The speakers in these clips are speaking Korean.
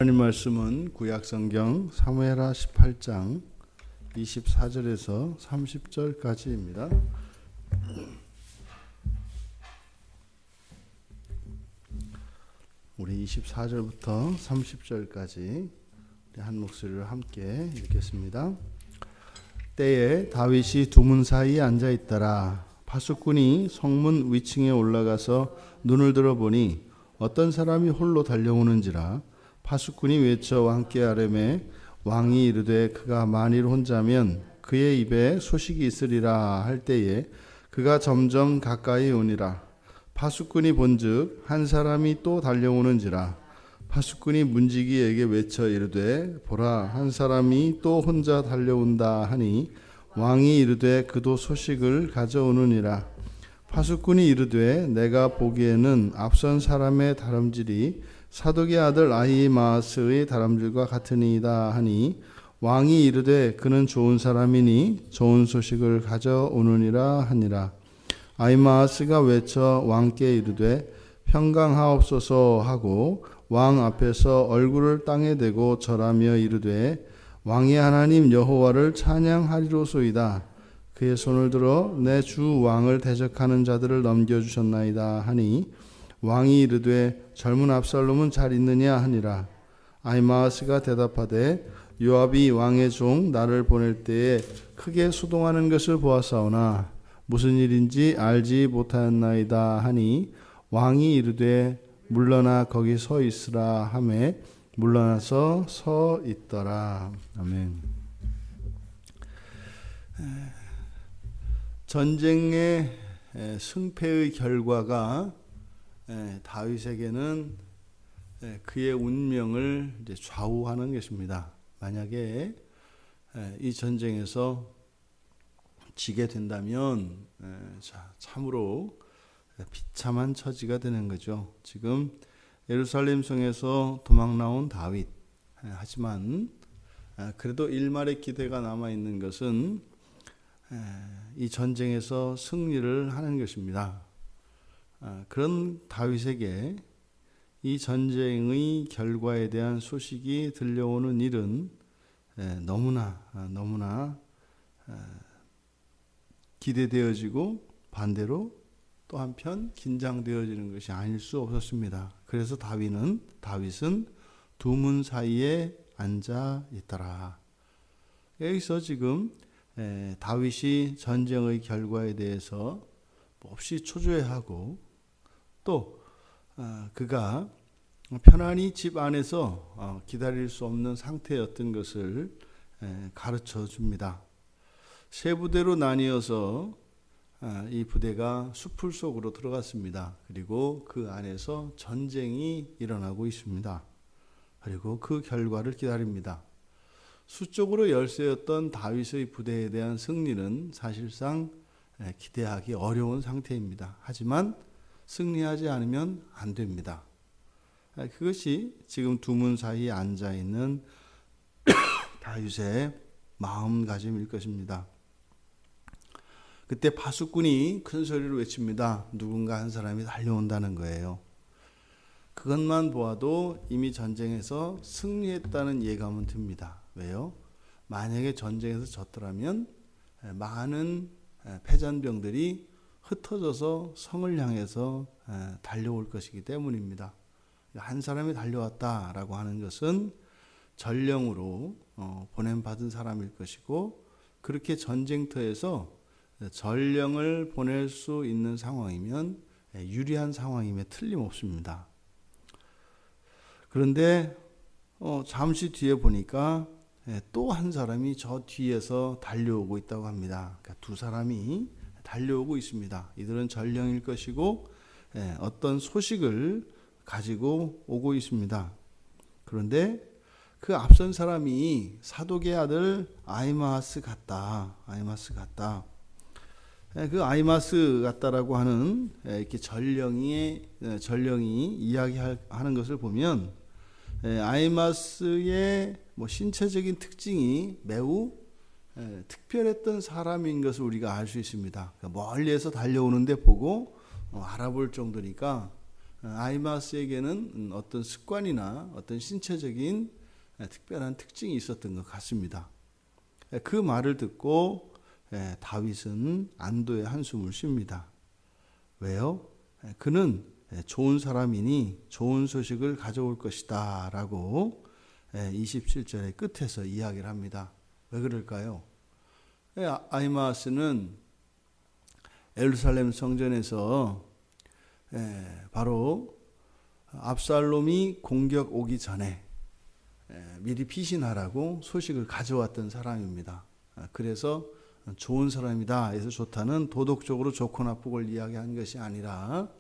하나님 말씀은 구약성경 사무엘하 18장 24절에서 30절까지입니다. 우리 24절부터 30절까지 한 목소리로 함께 읽겠습니다. 때에 다윗이 두 문 사이에 앉아 있더라. 파수꾼이 성문 위층에 올라가서 눈을 들어보니 어떤 사람이 홀로 달려오는지라. 파수꾼이 외쳐 왕께 아뢰매 왕이 이르되 그가 만일 혼자면 그의 입에 소식이 있으리라 할 때에 그가 점점 가까이 오니라. 파수꾼이 본즉 한 사람이 또 달려오는지라. 파수꾼이 문지기에게 외쳐 이르되 보라 한 사람이 또 혼자 달려온다 하니 왕이 이르되 그도 소식을 가져오느니라. 파수꾼이 이르되 내가 보기에는 앞선 사람의 다름질이 사독의 아들 아히마아스의 다름질과 같으니이다 하니 왕이 이르되 그는 좋은 사람이니 좋은 소식을 가져오느니라 하니라. 아히마아스가 외쳐 왕께 이르되 평강하옵소서 하고 왕 앞에서 얼굴을 땅에 대고 절하며 이르되 왕의 하나님 여호와를 찬양하리로소이다. 그의 손을 들어 내 주 왕을 대적하는 자들을 넘겨주셨나이다 하니 왕이 이르되 젊은 압살롬은 잘 있느냐 하니라. 아히마아스가 대답하되 요압이 왕의 종 나를 보낼 때에 크게 수동하는 것을 보았사오나 무슨 일인지 알지 못하였나이다 하니 왕이 이르되 물러나 거기 서 있으라 하매 물러나서 서 있더라. 아멘. 전쟁의 승패의 결과가 다윗에게는 그의 운명을 이제 좌우하는 것입니다. 만약에 이 전쟁에서 지게 된다면 참으로 비참한 처지가 되는 거죠. 지금 예루살렘 성에서 도망 나온 다윗, 하지만 그래도 일말의 기대가 남아 있는 것은 이 전쟁에서 승리를 하는 것입니다. 그런 다윗에게 이 전쟁의 결과에 대한 소식이 들려오는 일은 너무나 기대되어지고 반대로 또 한편 긴장되어지는 것이 아닐 수 없었습니다. 그래서 다윗은 두 문 사이에 앉아 있더라. 여기서 지금 다윗이 전쟁의 결과에 대해서 몹시 초조해하고 또 그가 편안히 집 안에서 기다릴 수 없는 상태였던 것을 가르쳐 줍니다. 세 부대로 나뉘어서 이 부대가 숲을 속으로 들어갔습니다. 그리고 그 안에서 전쟁이 일어나고 있습니다. 그리고 그 결과를 기다립니다. 수적으로 열세였던 다윗의 부대에 대한 승리는 사실상 기대하기 어려운 상태입니다. 하지만 승리하지 않으면 안 됩니다. 그것이 지금 두 문 사이에 앉아있는 다윗의 마음가짐일 것입니다. 그때 파수꾼이 큰 소리로 외칩니다. 누군가 한 사람이 달려온다는 거예요. 그것만 보아도 이미 전쟁에서 승리했다는 예감은 듭니다. 왜요? 만약에 전쟁에서 졌더라면 많은 패잔병들이 흩어져서 성을 향해서 달려올 것이기 때문입니다. 한 사람이 달려왔다라고 하는 것은 전령으로 보냄받은 사람일 것이고 그렇게 전쟁터에서 전령을 보낼 수 있는 상황이면 유리한 상황임에 틀림없습니다. 그런데 잠시 뒤에 보니까 또 한 사람이 저 뒤에서 달려오고 있다고 합니다. 그러니까 두 사람이 달려오고 있습니다. 이들은 전령일 것이고 어떤 소식을 가지고 오고 있습니다. 그런데 그 앞선 사람이 사독의 아들 아히마아스 같다. 그 아히마아스 같다라고 하는 이렇게 전령이 이야기하는 것을 보면 아히마아스의 신체적인 특징이 매우 특별했던 사람인 것을 우리가 알 수 있습니다. 멀리에서 달려오는데 보고 알아볼 정도니까 아히마아스에게는 어떤 습관이나 어떤 신체적인 특별한 특징이 있었던 것 같습니다. 그 말을 듣고 다윗은 안도의 한숨을 쉽니다. 왜요? 그는 좋은 사람이니 좋은 소식을 가져올 것이다 라고 27절의 끝에서 이야기를 합니다. 왜 그럴까요? 아히마아스는 예루살렘 성전에서 바로 압살롬이 공격 오기 전에 미리 피신하라고 소식을 가져왔던 사람입니다. 그래서 좋은 사람이다 해서 좋다는 도덕적으로 좋고 나쁘고를 이야기한 것이 아니라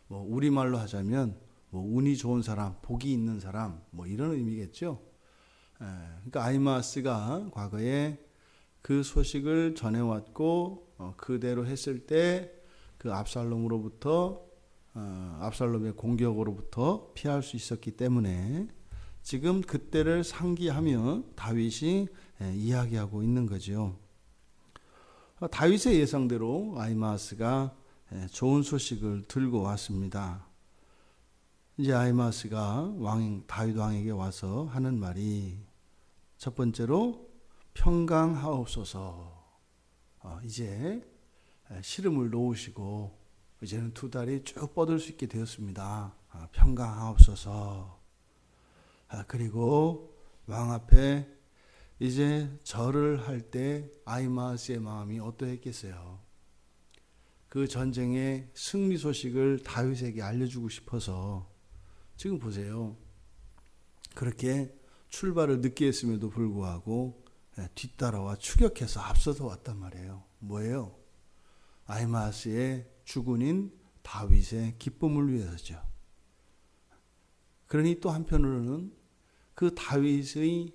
우리말로 하자면 운이 좋은 사람, 복이 있는 사람 이런 의미겠죠. 그러니까 아히마아스가 과거에 그 소식을 전해왔고 그대로 했을 때 그 압살롬의 공격으로부터 피할 수 있었기 때문에 지금 그때를 상기하며 다윗이 이야기하고 있는 거죠. 다윗의 예상대로 아히마아스가 좋은 소식을 들고 왔습니다. 이제 아히마아스가 다윗 왕에게 와서 하는 말이 첫 번째로 평강하옵소서. 이제 시름을 놓으시고 이제는 두 다리 쭉 뻗을 수 있게 되었습니다. 평강하옵소서. 그리고 왕 앞에 이제 절을 할 때 아히마아스의 마음이 어떠했겠어요? 그 전쟁의 승리 소식을 다윗에게 알려주고 싶어서 지금 보세요. 그렇게 출발을 늦게 했음에도 불구하고 뒤따라와 추격해서 앞서서 왔단 말이에요. 뭐예요? 아히마아스의 주군인 다윗의 기쁨을 위해서죠. 그러니 또 한편으로는 그 다윗의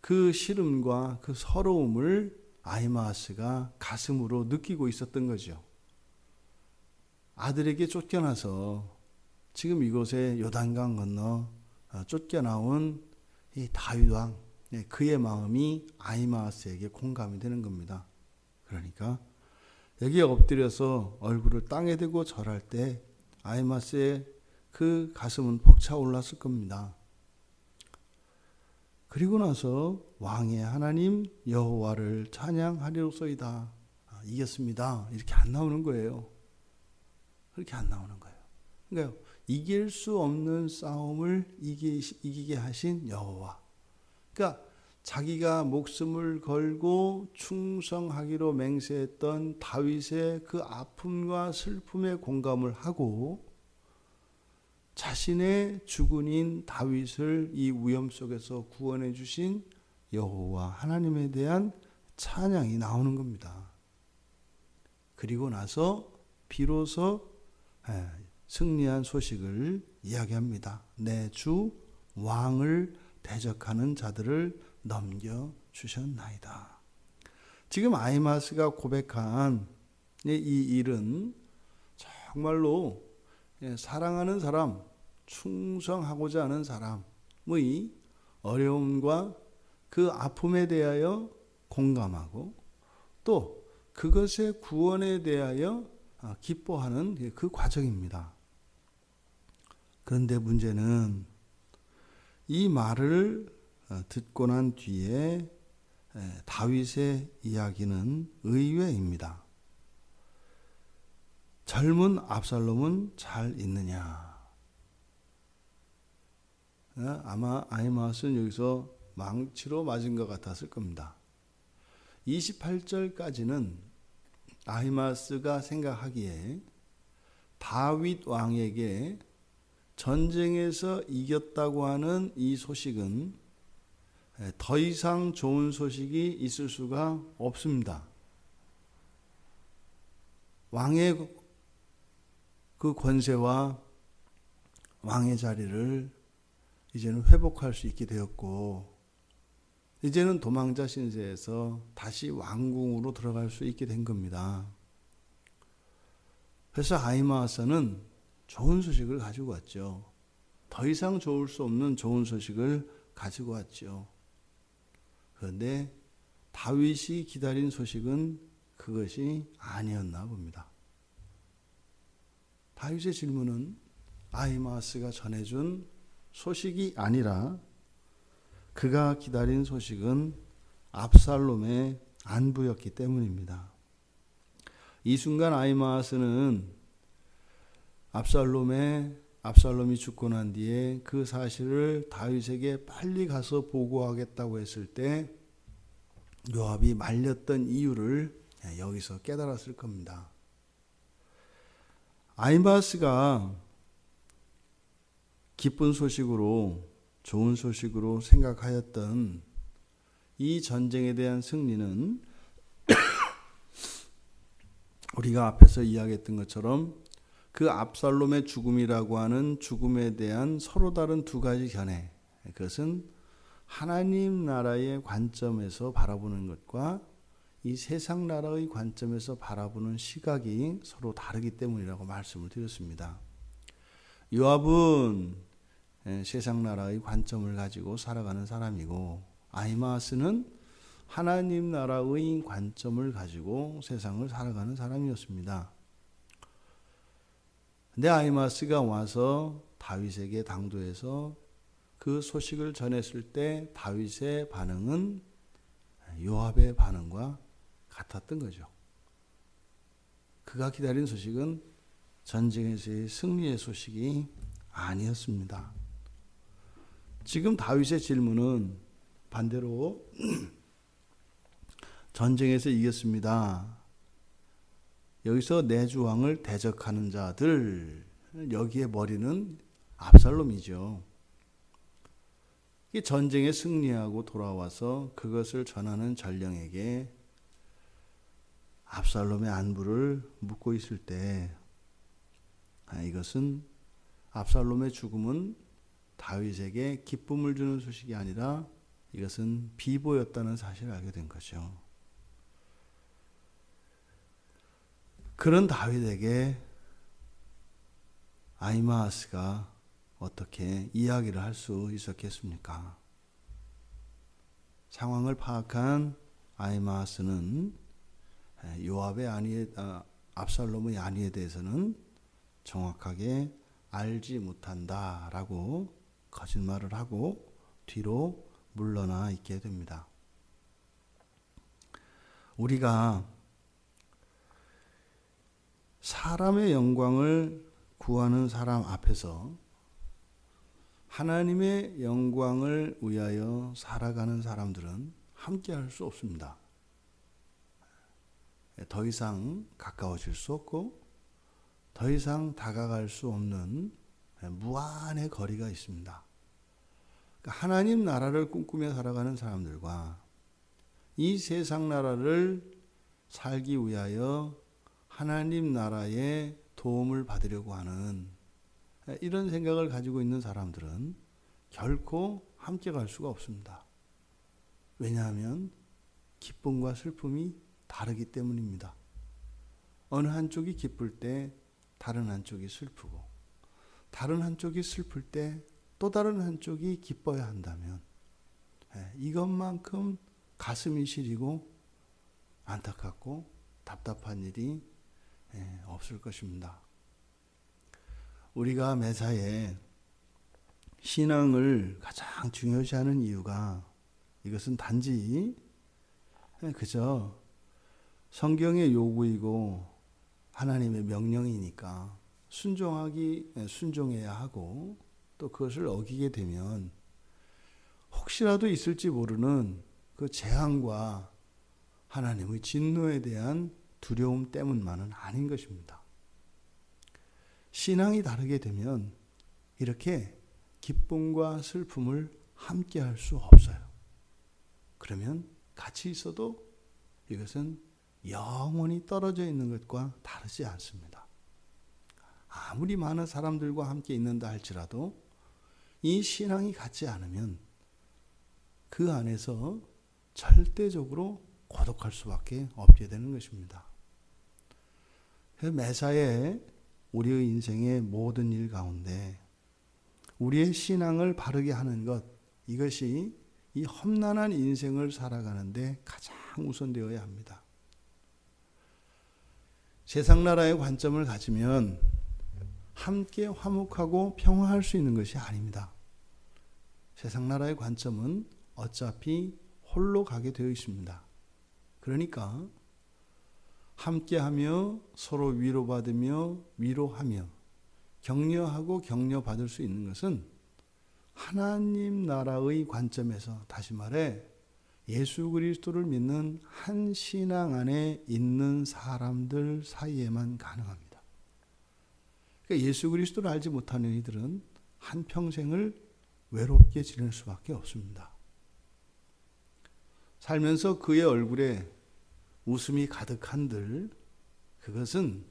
그 시름과 그 서러움을 아히마아스가 가슴으로 느끼고 있었던 거죠. 아들에게 쫓겨나서 지금 이곳에 요단강 건너 쫓겨나온 이 다윗 왕, 그의 마음이 아히마아스에게 공감이 되는 겁니다. 그러니까 여기에 엎드려서 얼굴을 땅에 대고 절할 때 아히마아스의 그 가슴은 벅차올랐을 겁니다. 그리고 나서 왕의 하나님 여호와를 찬양하리로소이다. 이겼습니다. 이렇게 안 나오는 거예요. 그렇게 안 나오는 거예요. 그러니까 이길 수 없는 싸움을 이기게 하신 여호와. 그러니까 자기가 목숨을 걸고 충성하기로 맹세했던 다윗의 그 아픔과 슬픔에 공감을 하고 자신의 주군인 다윗을 이 위험 속에서 구원해 주신 여호와 하나님에 대한 찬양이 나오는 겁니다. 그리고 나서 비로소 승리한 소식을 이야기합니다. 내 주 왕을 대적하는 자들을 넘겨주셨나이다. 지금 아히마아스가 고백한 이 일은 정말로 사랑하는 사람, 충성하고자 하는 사람의 어려움과 그 아픔에 대하여 공감하고 또 그것의 구원에 대하여 기뻐하는 그 과정입니다. 그런데 문제는 이 말을 듣고 난 뒤에 다윗의 이야기는 의외입니다. 젊은 압살롬은 잘 있느냐? 아마 아히마아스는 여기서 망치로 맞은 것 같았을 겁니다. 28절까지는 아히마아스가 생각하기에 다윗 왕에게 전쟁에서 이겼다고 하는 이 소식은 더 이상 좋은 소식이 있을 수가 없습니다. 왕의 그 권세와 왕의 자리를 이제는 회복할 수 있게 되었고 이제는 도망자 신세에서 다시 왕궁으로 들어갈 수 있게 된 겁니다. 그래서 아히마아스는 좋은 소식을 가지고 왔죠. 더 이상 좋을 수 없는 좋은 소식을 가지고 왔죠. 그런데 다윗이 기다린 소식은 그것이 아니었나 봅니다. 다윗의 질문은 아히마아스가 전해준 소식이 아니라 그가 기다린 소식은 압살롬의 안부였기 때문입니다. 이 순간 아히마아스는 압살롬이 죽고 난 뒤에 그 사실을 다윗에게 빨리 가서 보고하겠다고 했을 때 요압이 말렸던 이유를 여기서 깨달았을 겁니다. 아히마아스가 기쁜 소식으로, 좋은 소식으로 생각하였던 이 전쟁에 대한 승리는 우리가 앞에서 이야기했던 것처럼 그 압살롬의 죽음이라고 하는 죽음에 대한 서로 다른 두 가지 견해, 그것은 하나님 나라의 관점에서 바라보는 것과 이 세상 나라의 관점에서 바라보는 시각이 서로 다르기 때문이라고 말씀을 드렸습니다. 요압은 세상 나라의 관점을 가지고 살아가는 사람이고, 아히마아스는 하나님 나라의 관점을 가지고 세상을 살아가는 사람이었습니다. 근데 아히마아스가 와서 다윗에게 당도해서 그 소식을 전했을 때 다윗의 반응은 요압의 반응과 같았던 거죠. 그가 기다린 소식은 전쟁에서의 승리의 소식이 아니었습니다. 지금 다윗의 질문은 반대로 전쟁에서 이겼습니다. 여기서 내 주왕을 대적하는 자들, 여기에 머리는 압살롬이죠. 이 전쟁에 승리하고 돌아와서 그것을 전하는 전령에게 압살롬의 안부를 묻고 있을 때, 이것은 압살롬의 죽음은 다윗에게 기쁨을 주는 소식이 아니라 이것은 비보였다는 사실을 알게 된 거죠. 그런 다윗에게 아히마아스가 어떻게 이야기를 할 수 있었겠습니까? 상황을 파악한 아히마아스는 압살롬의 안위에 대해서는 정확하게 알지 못한다라고 거짓말을 하고 뒤로 물러나 있게 됩니다. 우리가 사람의 영광을 구하는 사람 앞에서 하나님의 영광을 위하여 살아가는 사람들은 함께 할 수 없습니다. 더 이상 가까워질 수 없고 더 이상 다가갈 수 없는 무한의 거리가 있습니다. 하나님 나라를 꿈꾸며 살아가는 사람들과 이 세상 나라를 살기 위하여 하나님 나라의 도움을 받으려고 하는 이런 생각을 가지고 있는 사람들은 결코 함께 갈 수가 없습니다. 왜냐하면 기쁨과 슬픔이 다르기 때문입니다. 어느 한쪽이 기쁠 때 다른 한쪽이 슬프고, 다른 한쪽이 슬플 때 또 다른 한쪽이 기뻐야 한다면 이것만큼 가슴이 시리고 안타깝고 답답한 일이 없을 것입니다. 우리가 매사에 신앙을 가장 중요시하는 이유가 이것은 단지 그저 성경의 요구이고 하나님의 명령이니까 순종해야 하고, 또 그것을 어기게 되면 혹시라도 있을지 모르는 그 재앙과 하나님의 진노에 대한 두려움 때문만은 아닌 것입니다. 신앙이 다르게 되면 이렇게 기쁨과 슬픔을 함께 할 수 없어요. 그러면 같이 있어도 이것은 영원히 떨어져 있는 것과 다르지 않습니다. 아무리 많은 사람들과 함께 있는다 할지라도 이 신앙이 같지 않으면 그 안에서 절대적으로 고독할 수밖에 없게 되는 것입니다. 매사에 우리의 인생의 모든 일 가운데 우리의 신앙을 바르게 하는 것, 이것이 이 험난한 인생을 살아가는데 가장 우선되어야 합니다. 세상 나라의 관점을 가지면 함께 화목하고 평화할 수 있는 것이 아닙니다. 세상 나라의 관점은 어차피 홀로 가게 되어 있습니다. 그러니까 함께하며 서로 위로받으며 위로하며 격려하고 격려받을 수 있는 것은 하나님 나라의 관점에서, 다시 말해 예수 그리스도를 믿는 한 신앙 안에 있는 사람들 사이에만 가능합니다. 그러니까 예수 그리스도를 알지 못하는 이들은 한평생을 외롭게 지낼 수밖에 없습니다. 살면서 그의 얼굴에 웃음이 가득한들 그것은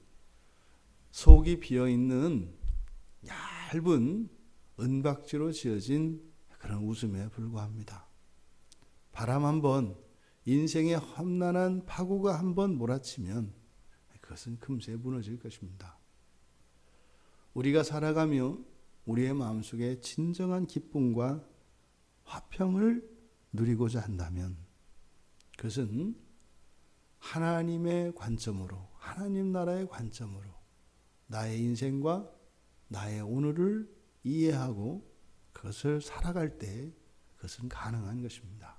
속이 비어있는 얇은 은박지로 지어진 그런 웃음에 불과합니다. 바람 한번, 인생의 험난한 파고가 한번 몰아치면 그것은 금세 무너질 것입니다. 우리가 살아가며 우리의 마음속에 진정한 기쁨과 화평을 누리고자 한다면 그것은 하나님의 관점으로, 하나님 나라의 관점으로 나의 인생과 나의 오늘을 이해하고 그것을 살아갈 때 그것은 가능한 것입니다.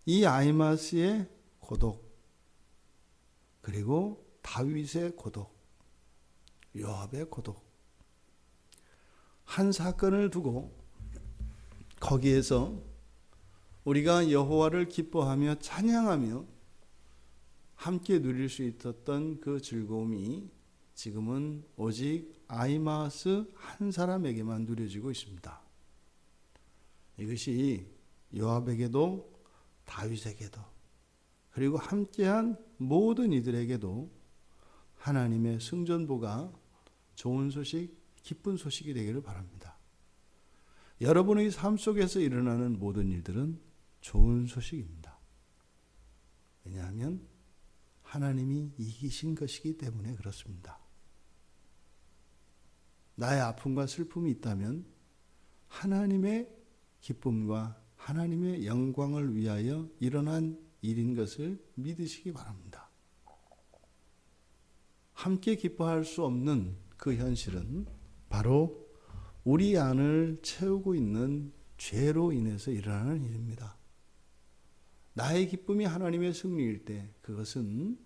이 아히마스의 고독, 그리고 다윗의 고독, 요압의 고독, 한 사건을 두고 거기에서 우리가 여호와를 기뻐하며 찬양하며 함께 누릴 수 있었던 그 즐거움이 지금은 오직 아히마스 한 사람에게만 누려지고 있습니다. 이것이 요압에게도 다윗에게도 그리고 함께한 모든 이들에게도 하나님의 승전보가 좋은 소식, 기쁜 소식이 되기를 바랍니다. 여러분의 삶 속에서 일어나는 모든 일들은 좋은 소식입니다. 왜냐하면 하나님이 이기신 것이기 때문에 그렇습니다. 나의 아픔과 슬픔이 있다면 하나님의 기쁨과 하나님의 영광을 위하여 일어난 일인 것을 믿으시기 바랍니다. 함께 기뻐할 수 없는 그 현실은 바로 우리 안을 채우고 있는 죄로 인해서 일어나는 일입니다. 나의 기쁨이 하나님의 승리일 때 그것은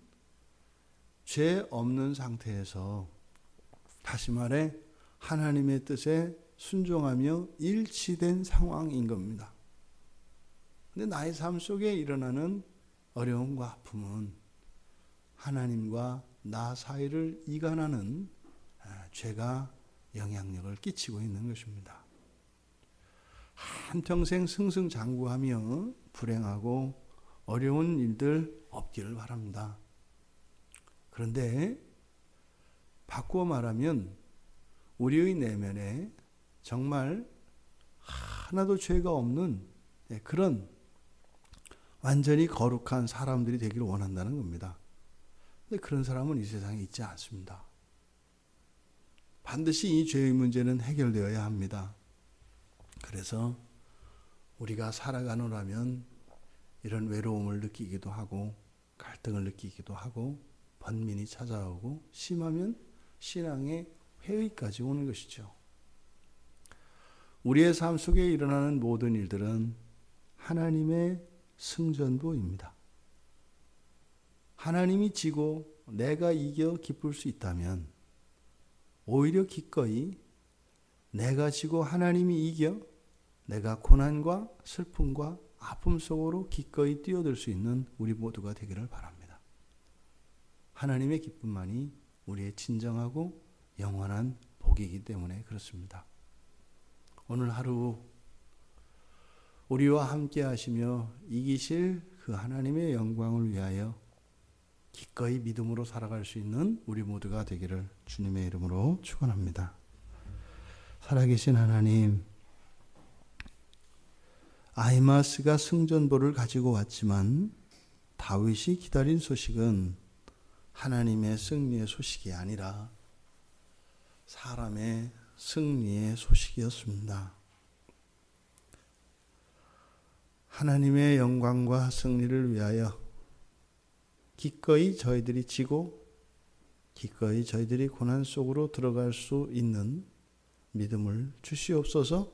죄 없는 상태에서, 다시 말해 하나님의 뜻에 순종하며 일치된 상황인 겁니다. 근데 나의 삶 속에 일어나는 어려움과 아픔은 하나님과 나 사이를 이간하는 죄가 영향력을 끼치고 있는 것입니다. 한평생 승승장구하며 불행하고 어려운 일들 없기를 바랍니다. 그런데 바꾸어 말하면 우리의 내면에 정말 하나도 죄가 없는 그런 완전히 거룩한 사람들이 되기를 원한다는 겁니다. 근데 그런 사람은 이 세상에 있지 않습니다. 반드시 이 죄의 문제는 해결되어야 합니다. 그래서 우리가 살아가노라면 이런 외로움을 느끼기도 하고 갈등을 느끼기도 하고 번민이 찾아오고 심하면 신앙의 회의까지 오는 것이죠. 우리의 삶 속에 일어나는 모든 일들은 하나님의 승전보입니다. 하나님이 지고 내가 이겨 기쁠 수 있다면 오히려 기꺼이 내가 지고 하나님이 이겨 내가 고난과 슬픔과 아픔 속으로 기꺼이 뛰어들 수 있는 우리 모두가 되기를 바랍니다. 하나님의 기쁨만이 우리의 진정하고 영원한 복이기 때문에 그렇습니다. 오늘 하루 우리와 함께 하시며 이기실 그 하나님의 영광을 위하여 기꺼이 믿음으로 살아갈 수 있는 우리 모두가 되기를 주님의 이름으로 축원합니다. 살아계신 하나님, 아히마스가 승전보를 가지고 왔지만 다윗이 기다린 소식은 하나님의 승리의 소식이 아니라 사람의 승리의 소식이었습니다. 하나님의 영광과 승리를 위하여 기꺼이 저희들이 지고 기꺼이 저희들이 고난 속으로 들어갈 수 있는 믿음을 주시옵소서.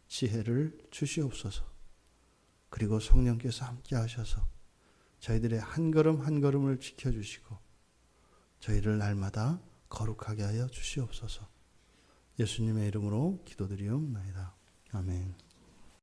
지혜를 주시옵소서. 그리고 성령께서 함께 하셔서 저희들의 한 걸음 한 걸음을 지켜주시고 저희를 날마다 거룩하게 하여 주시옵소서. 예수님의 이름으로 기도드리옵나이다. 아멘.